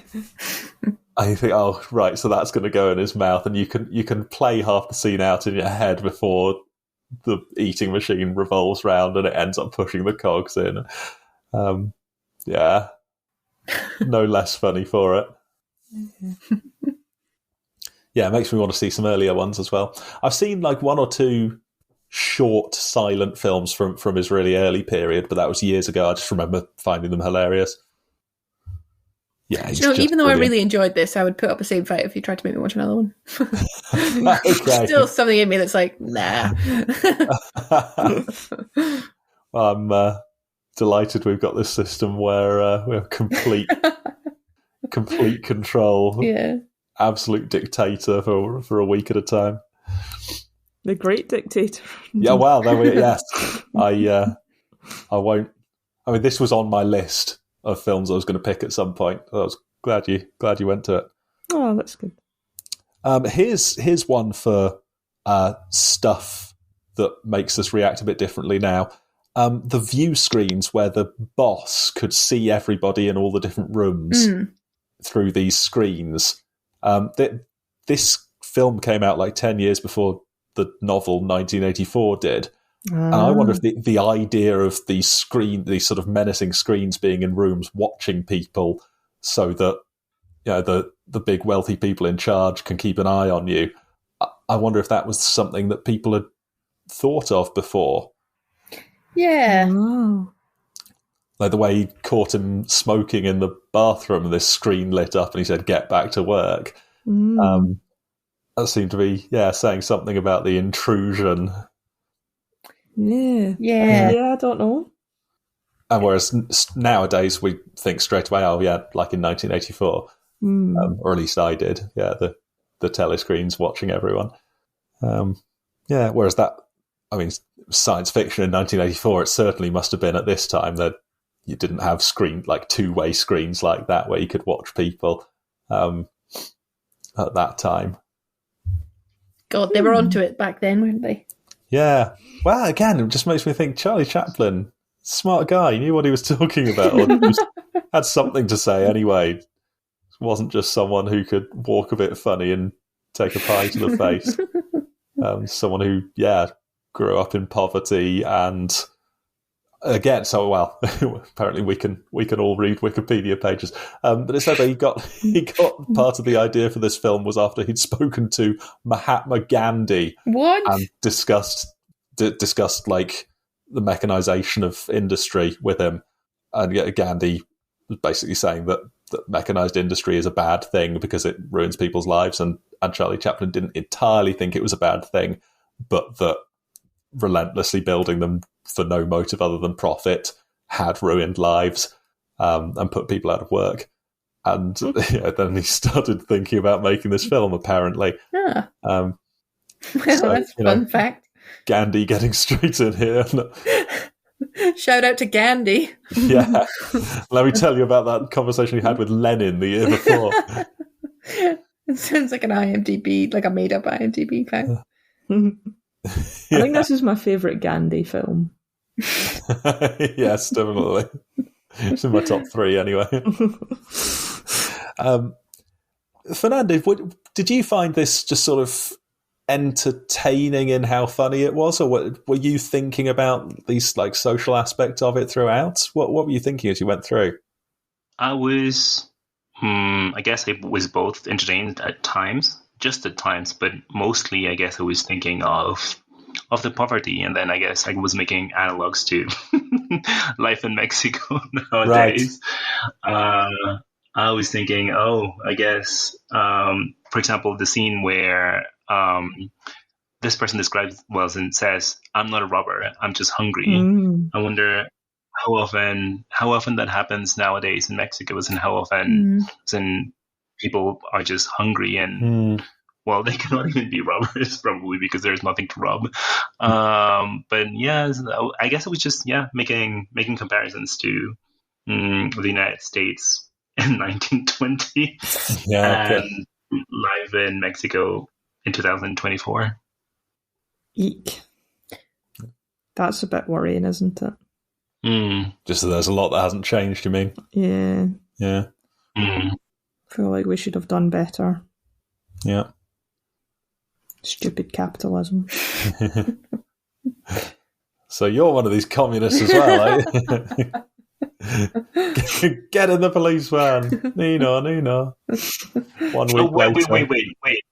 [SPEAKER 2] I think, oh right, so that's going to go in his mouth, and you can play half the scene out in your head before the eating machine revolves round and it ends up pushing the cogs in. No less funny for it. It makes me want to see some earlier ones as well. I've seen 1 or 2 short silent films from his really early period, but that was years ago. I just remember finding them hilarious. Yeah,
[SPEAKER 1] even though I really enjoyed this, I would put up a same fight if you tried to make me watch another one.
[SPEAKER 2] Okay.
[SPEAKER 1] Still something in me that's nah.
[SPEAKER 2] Well, I'm delighted we've got this system where we have complete control.
[SPEAKER 1] Yeah.
[SPEAKER 2] Absolute dictator for a week at a time.
[SPEAKER 3] The great dictator.
[SPEAKER 2] Yeah, well, yes. I won't. I mean, this was on my list of films I was going to pick at some point. I was glad you went to it.
[SPEAKER 3] Oh, that's good.
[SPEAKER 2] Here's one for stuff that makes us react a bit differently now. The view screens where the boss could see everybody in all the different rooms through these screens. This film came out like 10 years before the novel 1984 did. And I wonder if the idea of these sort of menacing screens being in rooms watching people so that the big wealthy people in charge can keep an eye on you, I wonder if that was something that people had thought of before.
[SPEAKER 1] Yeah.
[SPEAKER 3] Oh.
[SPEAKER 2] Like the way he caught him smoking in the bathroom and this screen lit up and he said, "Get back to work." That seemed to be, saying something about the intrusion.
[SPEAKER 3] Yeah, I don't know.
[SPEAKER 2] And whereas nowadays we think straight away, like in 1984, or at least I did, the telescreens watching everyone. Whereas that, I mean, science fiction in 1984, it certainly must have been at this time that you didn't have two-way screens like that where you could watch people at that time.
[SPEAKER 1] God, they were onto it back then, weren't they?
[SPEAKER 2] Yeah. Well, again, it just makes me think Charlie Chaplin, smart guy, he knew what he was talking about, or had something to say anyway. Wasn't just someone who could walk a bit funny and take a pie to the face. Someone who, grew up in poverty, and again, apparently we can all read Wikipedia pages. But it said that he got part of the idea for this film was after he'd spoken to Mahatma Gandhi.
[SPEAKER 1] What?
[SPEAKER 2] And discussed like the mechanization of industry with him. And Gandhi was basically saying that mechanized industry is a bad thing because it ruins people's lives, and Charlie Chaplin didn't entirely think it was a bad thing, but that relentlessly building them for no motive other than profit had ruined lives and put people out of work. And then he started thinking about making this film, apparently.
[SPEAKER 1] Yeah. Well, that's a fun fact.
[SPEAKER 2] Gandhi getting straight in here.
[SPEAKER 1] Shout out to Gandhi.
[SPEAKER 2] Yeah. Let me tell you about that conversation he had with Lenin the year before.
[SPEAKER 1] It sounds like an IMDb, like a made-up IMDb fact.
[SPEAKER 3] I think this is my favourite Gandhi film.
[SPEAKER 2] Yes, definitely. It's in my top 3 anyway. Fernando, did you find this just sort of entertaining in how funny it was, or were you thinking about these like social aspects of it throughout? What were you thinking as you went through?
[SPEAKER 4] I was, I guess I was both entertained at times, but mostly I guess I was thinking of the poverty, and then I guess I was making analogs to life in Mexico nowadays. Right. I was thinking, I guess, for example, the scene where this person describes and says, "I'm not a robber, I'm just hungry." I wonder how often that happens nowadays in Mexico, and how often people are just hungry and they cannot even be robbers probably because there's nothing to rob. But yeah, I guess it was just making comparisons to the United States in 1920 and live in Mexico in 2024.
[SPEAKER 3] Eek. That's a bit worrying, isn't it?
[SPEAKER 2] Just that there's a lot that hasn't changed, you mean?
[SPEAKER 3] Yeah.
[SPEAKER 2] Yeah.
[SPEAKER 3] I feel like we should have done better.
[SPEAKER 2] Yeah.
[SPEAKER 3] Stupid capitalism.
[SPEAKER 2] So you're one of these communists as well, are you? Get in the police van. Nino. 1 week later.
[SPEAKER 4] Wait.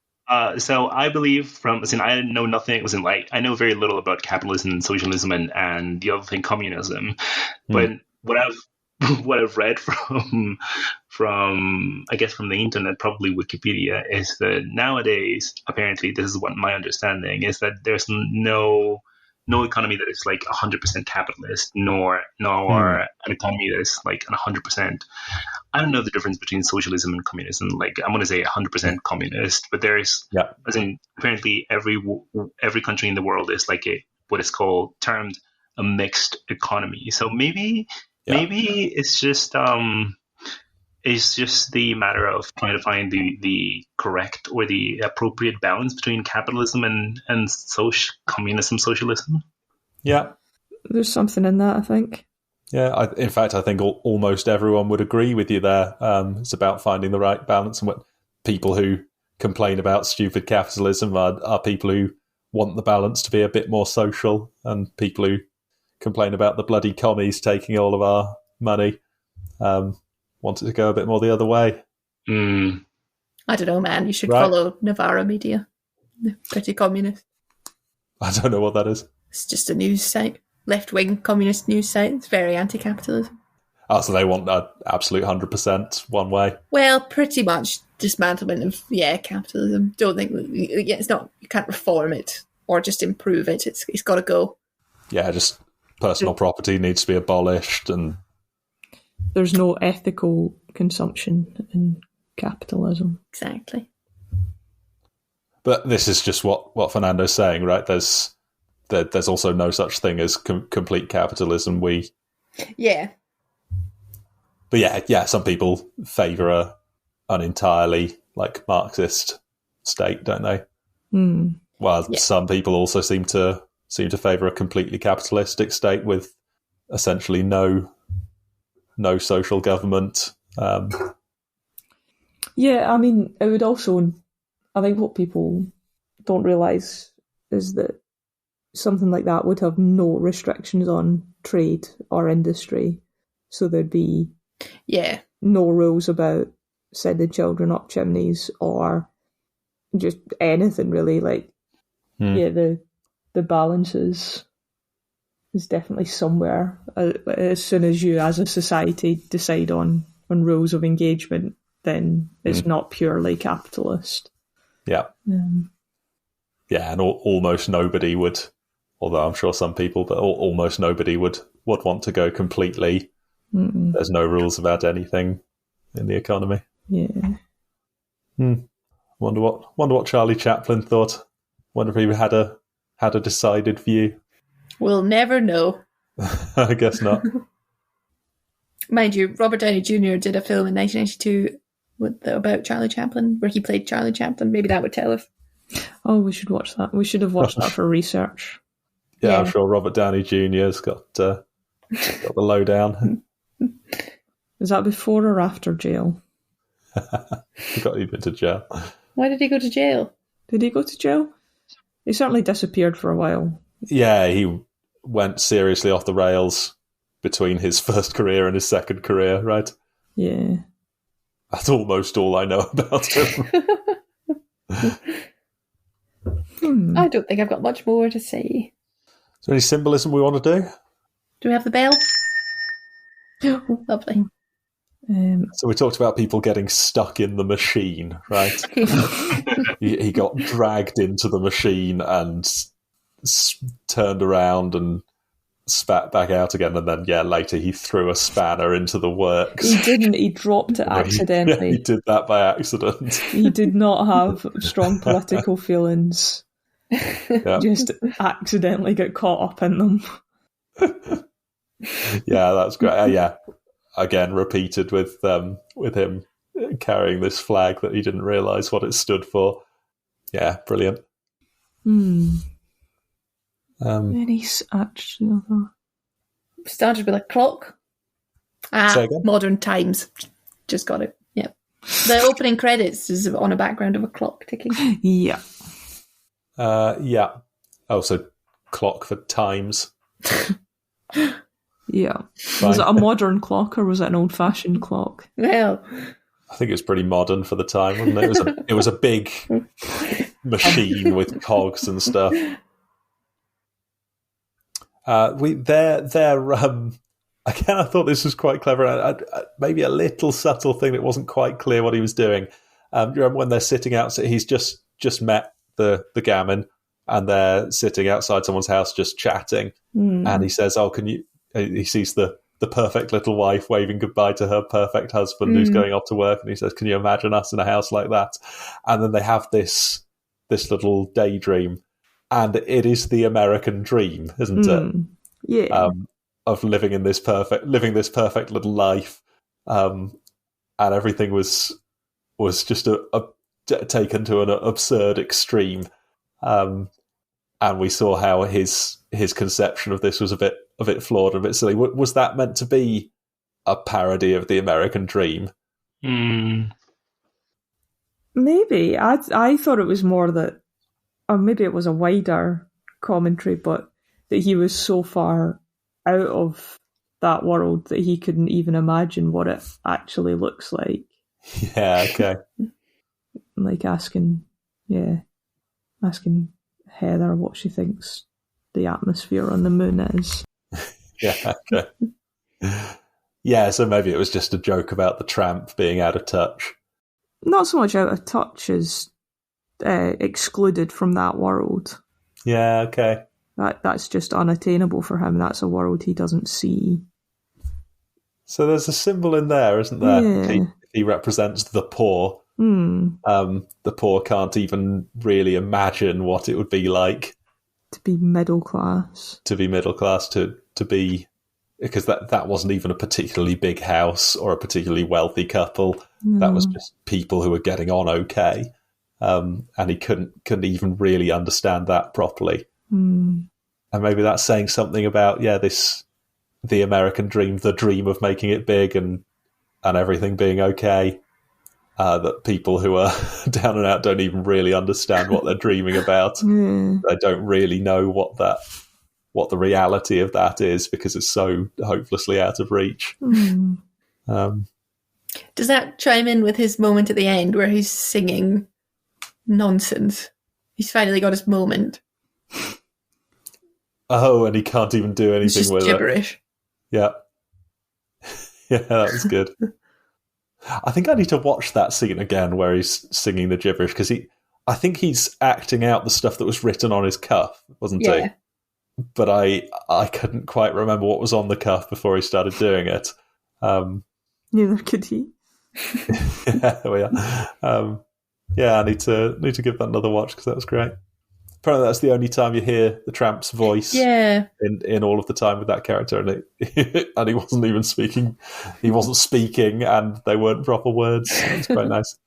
[SPEAKER 4] So I believe I know nothing. I know very little about capitalism and socialism and the other thing, communism. But what I've read from I guess from the internet, probably Wikipedia, is that nowadays, apparently, this is what my understanding is, that there's no economy that is like 100% capitalist, nor an economy that is like 100%. I don't know the difference between socialism and communism. Like, I'm going to say 100% communist, but there's, apparently every country in the world is like what is termed a mixed economy. So maybe it's just the matter of trying to find the correct or the appropriate balance between capitalism and communism, socialism.
[SPEAKER 2] Yeah.
[SPEAKER 3] There's something in that, I think.
[SPEAKER 2] Yeah, in fact, I think almost everyone would agree with you there. It's about finding the right balance, and what people who complain about stupid capitalism are people who want the balance to be a bit more social, and people who complain about the bloody commies taking all of our money want it to go a bit more the other way.
[SPEAKER 1] I don't know, man. You should follow Navarra Media. They're pretty communist.
[SPEAKER 2] I don't know what that is.
[SPEAKER 1] It's just a news site. Left-wing communist news site. It's very anti-capitalism.
[SPEAKER 2] Oh, so they want an absolute 100% one way?
[SPEAKER 1] Well, pretty much dismantlement of, capitalism. Don't think... It's not... You can't reform it or just improve it. It's got to go. Yeah,
[SPEAKER 2] just personal property needs to be abolished, and...
[SPEAKER 3] There's no ethical consumption in capitalism.
[SPEAKER 1] Exactly.
[SPEAKER 2] But this is just what Fernando's saying, right? There's also no such thing as complete capitalism.
[SPEAKER 1] Yeah.
[SPEAKER 2] But yeah, some people favour an entirely Marxist state, don't they? While some people also seem to favour a completely capitalistic state with essentially no social government.
[SPEAKER 3] Yeah, I mean, it would also... I think what people don't realise is that something like that would have no restrictions on trade or industry. So there'd be no rules about sending children up chimneys or just anything really. The balance is definitely somewhere. As soon as you as a society decide on rules of engagement, then it's not purely capitalist.
[SPEAKER 2] Yeah. And almost nobody would, although I'm sure some people, but almost nobody would want to go completely. There's no rules about anything in the economy.
[SPEAKER 3] Yeah.
[SPEAKER 2] Wonder what Charlie Chaplin thought. Wonder if he had a decided view.
[SPEAKER 1] We'll never know.
[SPEAKER 2] I guess not.
[SPEAKER 1] Mind you, Robert Downey Jr. did a film in 1992 about Charlie Chaplin, where he played Charlie Chaplin. Maybe that would tell us.
[SPEAKER 3] Oh, we should watch that. We should have watched that for research.
[SPEAKER 2] Yeah, I'm sure Robert Downey Jr.'s got the lowdown.
[SPEAKER 3] Was that before or after jail?
[SPEAKER 2] He got even to jail.
[SPEAKER 1] Why did he go to jail?
[SPEAKER 3] Did he go to jail? He certainly disappeared for a while.
[SPEAKER 2] Yeah, he went seriously off the rails between his first career and his second career, right?
[SPEAKER 3] Yeah.
[SPEAKER 2] That's almost all I know about him.
[SPEAKER 1] I don't think I've got much more to say.
[SPEAKER 2] Is there any symbolism we want to do?
[SPEAKER 1] Do we have the bell? Lovely.
[SPEAKER 2] So we talked about people getting stuck in the machine, right? he got dragged into the machine and turned around and spat back out again, and then later he threw a spanner into the works.
[SPEAKER 3] He didn't. He dropped it accidentally.
[SPEAKER 2] He did that by accident.
[SPEAKER 3] He did not have strong political feelings. Just accidentally got caught up in them.
[SPEAKER 2] Yeah, that's great. Again, repeated with him carrying this flag that he didn't realise what it stood for. Yeah, brilliant.
[SPEAKER 3] Any actually
[SPEAKER 1] started with a clock. Modern times. Just got it. Yeah. The opening credits is on a background of a clock ticking.
[SPEAKER 3] Yeah.
[SPEAKER 2] Yeah. Oh, so clock for times.
[SPEAKER 3] Yeah. Was it a modern clock or was it an old-fashioned clock?
[SPEAKER 1] Well,
[SPEAKER 2] I think it was pretty modern for the time, wasn't it? It was a big machine with cogs and stuff. Again, I thought this was quite clever. Maybe a little subtle thing that wasn't quite clear what he was doing. Do you remember when they're sitting outside? He's just met the gammon, and they're sitting outside someone's house just chatting. And he says, "Oh, can you?" He sees the perfect little wife waving goodbye to her perfect husband who's going off to work, and he says, "Can you imagine us in a house like that?" And then they have this little daydream. And it is the American dream, isn't it?
[SPEAKER 3] Yeah.
[SPEAKER 2] Of living this perfect little life, and everything was just taken to an absurd extreme. And we saw how his conception of this was a flawed and a bit silly. Was that meant to be a parody of the American Dream?
[SPEAKER 3] Maybe. I thought it was more that, or maybe it was a wider commentary, but that he was so far out of that world that he couldn't even imagine what it actually looks like.
[SPEAKER 2] Yeah, okay.
[SPEAKER 3] Like asking Heather what she thinks the atmosphere on the moon is.
[SPEAKER 2] Yeah, okay. Yeah, so maybe it was just a joke about the tramp being out of touch.
[SPEAKER 3] Not so much out of touch as excluded from that world.
[SPEAKER 2] Yeah, okay.
[SPEAKER 3] That's just unattainable for him. That's a world he doesn't see.
[SPEAKER 2] So there's a symbol in there, isn't there?
[SPEAKER 3] Yeah.
[SPEAKER 2] He represents the poor. The poor can't even really imagine what it would be like
[SPEAKER 3] to be middle class.
[SPEAKER 2] To be, because that wasn't even a particularly big house or a particularly wealthy couple. No. That was just people who were getting on okay, and he couldn't even really understand that properly. And maybe that's saying something about the American dream, the dream of making it big and everything being okay. That people who are down and out don't even really understand what they're dreaming about. They don't really know what the reality of that is because it's so hopelessly out of reach.
[SPEAKER 1] Does that chime in with his moment at the end where he's singing nonsense? He's finally got his moment.
[SPEAKER 2] Oh, and he can't even do anything
[SPEAKER 1] it's just
[SPEAKER 2] with
[SPEAKER 1] gibberish.
[SPEAKER 2] it. Yeah. Yeah, that was good. I think I need to watch that scene again where he's singing the gibberish because I think he's acting out the stuff that was written on his cuff, wasn't he? But I couldn't quite remember what was on the cuff before he started doing it.
[SPEAKER 3] Neither could he.
[SPEAKER 2] Yeah, I need to give that another watch because that was great. Apparently, that's the only time you hear the tramp's voice.
[SPEAKER 1] Yeah.
[SPEAKER 2] In all of the time with that character, and and he wasn't even speaking. He wasn't speaking, and they weren't proper words. It's quite nice.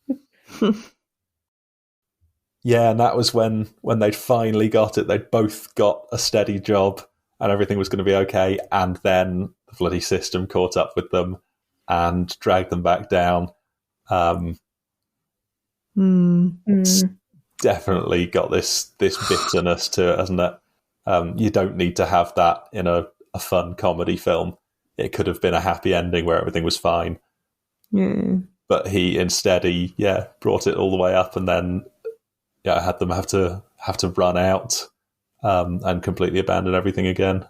[SPEAKER 2] Yeah, and that was when they'd finally got it. They'd both got a steady job, and everything was going to be okay. And then the bloody system caught up with them and dragged them back down. It's definitely got this bitterness to it, hasn't it? You don't need to have that in a fun comedy film. It could have been a happy ending where everything was fine.
[SPEAKER 3] Yeah.
[SPEAKER 2] But he brought it all the way up and then had them have to run out and completely abandon everything again.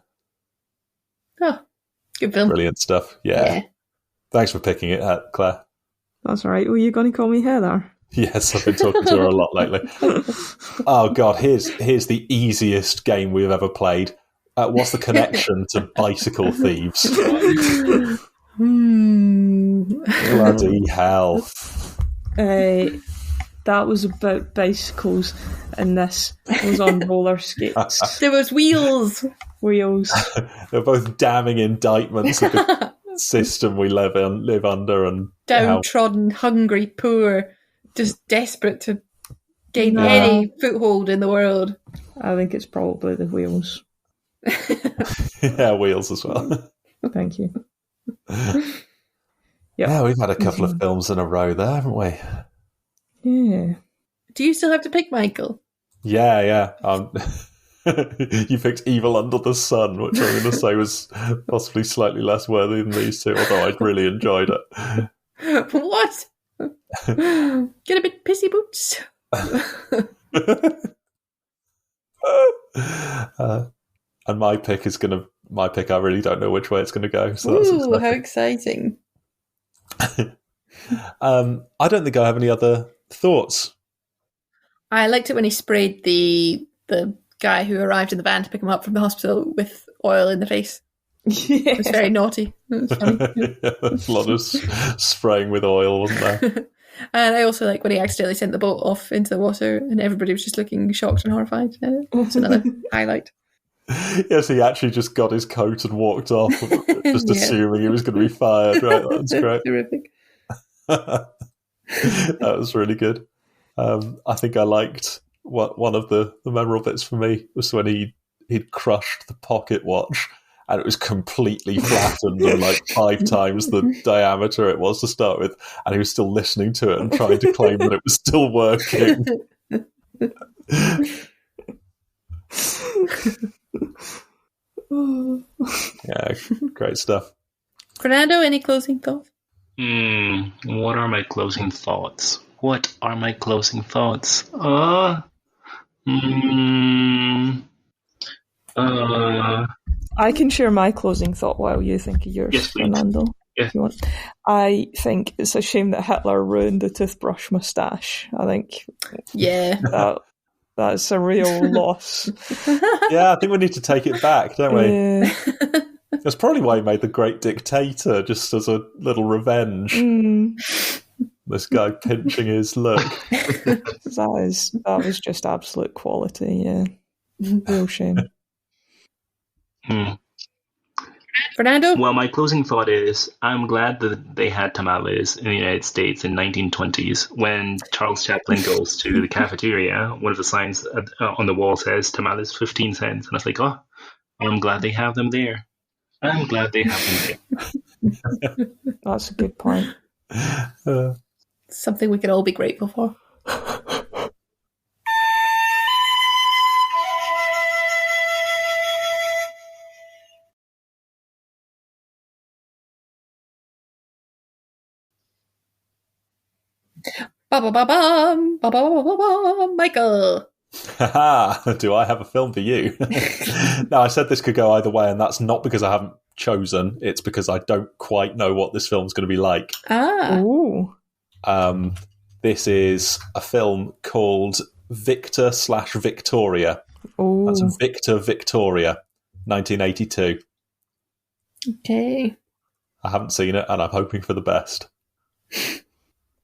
[SPEAKER 1] Oh, good film.
[SPEAKER 2] Brilliant stuff. Yeah. Thanks for picking it, Claire.
[SPEAKER 3] That's all right. Were you going to call me Heather?
[SPEAKER 2] Yes, I've been talking to her a lot lately. Oh, God, here's the easiest game we've ever played. What's the connection to Bicycle Thieves? Bloody hell.
[SPEAKER 3] That was about bicycles, and this was on roller skates.
[SPEAKER 1] There was wheels.
[SPEAKER 2] They're both damning indictments of the system we live under. And
[SPEAKER 1] downtrodden, hungry, poor, just desperate to gain any foothold in the world.
[SPEAKER 3] I think it's probably the wheels.
[SPEAKER 2] Yeah, wheels as well.
[SPEAKER 3] Thank you.
[SPEAKER 2] Yep. Yeah, we've had a couple of films in a row there, haven't we?
[SPEAKER 3] Yeah.
[SPEAKER 1] Do you still have to pick, Michael?
[SPEAKER 2] Yeah. You picked Evil Under the Sun, which I'm going to say was possibly slightly less worthy than these two, although I'd really enjoyed it.
[SPEAKER 1] What? Get a bit pissy boots.
[SPEAKER 2] And my pick, I really don't know which way it's going to go. So
[SPEAKER 1] Ooh, how exciting.
[SPEAKER 2] I don't think I have any other thoughts.
[SPEAKER 1] I liked it when he sprayed the guy who arrived in the van to pick him up from the hospital with oil in the face. Yeah. It was very naughty. It was funny.
[SPEAKER 2] Yeah, there's a lot of spraying with oil, wasn't there?
[SPEAKER 1] And I also like when he accidentally sent the boat off into the water and everybody was just looking shocked and horrified. That's another highlight.
[SPEAKER 2] Yes, he actually just got his coat and walked off, just assuming he was going to be fired. Right, that's great.
[SPEAKER 1] Terrific.
[SPEAKER 2] That was really good. I think I liked one of the memorable bits for me was when he'd crushed the pocket watch and it was completely flattened and like 5 times the diameter it was to start with, and he was still listening to it and trying to claim that it was still working. Yeah, great stuff.
[SPEAKER 1] Fernando, any closing thoughts?
[SPEAKER 4] What are my closing thoughts?
[SPEAKER 3] I can share my closing thought while you think of yours,
[SPEAKER 4] yes, please.
[SPEAKER 3] Fernando.
[SPEAKER 4] Yeah.
[SPEAKER 3] If you want. I think it's a shame that Hitler ruined the toothbrush moustache. I think that's a real loss.
[SPEAKER 2] Yeah, I think we need to take it back, don't we?
[SPEAKER 3] Yeah.
[SPEAKER 2] That's probably why he made The Great Dictator, just as a little revenge. This guy pinching his look.
[SPEAKER 3] That was just absolute quality, yeah. Real shame.
[SPEAKER 1] Fernando?
[SPEAKER 4] Well, my closing thought is I'm glad that they had tamales in the United States in 1920s. When Charles Chaplin goes to the cafeteria, one of the signs on the wall says tamales 15 cents. And I was like, oh, I'm glad they have them there.
[SPEAKER 3] That's a good point.
[SPEAKER 1] Something we could all be grateful for. Michael.
[SPEAKER 2] Do I have a film for you? Now, I said this could go either way, and that's not because I haven't chosen. It's because I don't quite know what this film's going to be like.
[SPEAKER 3] Ooh.
[SPEAKER 2] This is a film called Victor/Victoria.
[SPEAKER 3] Ooh.
[SPEAKER 2] That's Victor Victoria, 1982.
[SPEAKER 1] Okay.
[SPEAKER 2] I haven't seen it, and I'm hoping for the best.